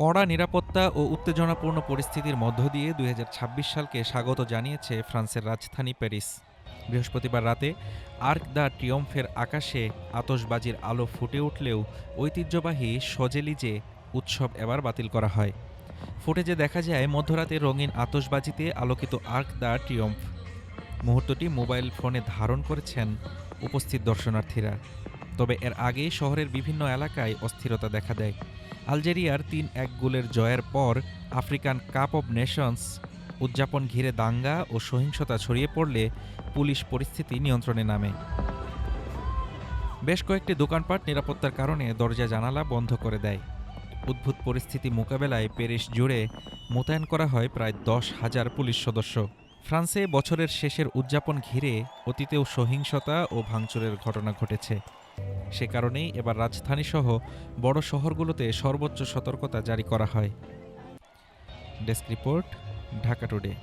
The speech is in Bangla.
কড়া নিরাপত্তা ও উত্তেজনাপূর্ণ পরিস্থিতির মধ্য দিয়ে ২০২৬ সালকে স্বাগত জানিয়েছে ফ্রান্সের রাজধানী প্যারিস। বৃহস্পতিবার রাতে আর্ক দ্য ট্রিয়ম্ফের আকাশে আতশবাজির আলো ফুটে উঠলেও ঐতিহ্যবাহী শজেলিজে উৎসব এবার বাতিল করা হয়। ফুটেজে দেখা যায় মধ্যরাতে রঙিন আতশবাজিতে আলোকিত আর্ক দ্য ট্রিয়ম্ফ। মুহূর্তটি মোবাইল ফোনে ধারণ করেছেন উপস্থিত দর্শনার্থীরা। তবে এর আগেই শহরের বিভিন্ন এলাকায় অস্থিরতা দেখা দেয়। আলজেরিয়ার ৩-১ গোলের জয়ের পর আফ্রিকান কাপ অব নেশনস উদযাপন ঘিরে দাঙ্গা ও সহিংসতা ছড়িয়ে পড়লে পুলিশ পরিস্থিতি নিয়ন্ত্রণে নামে। বেশ কয়েকটি দোকানপাট নিরাপত্তার কারণে দরজা জানালা বন্ধ করে দেয়। উদ্ভুত পরিস্থিতি মোকাবেলায় প্যারিস জুড়ে মোতায়েন করা হয় প্রায় ১০,০০০ পুলিশ সদস্য। ফ্রান্সে বছরের শেষের উদযাপন ঘিরে অতীতেও সহিংসতা ও ভাঙচুরের ঘটনা ঘটেছে। সে কারণেই এবার রাজধানীসহ বড় শহরগুলোতে সর্বোচ্চ সতর্কতা জারি করা হয়। Desk report, Dhaka today.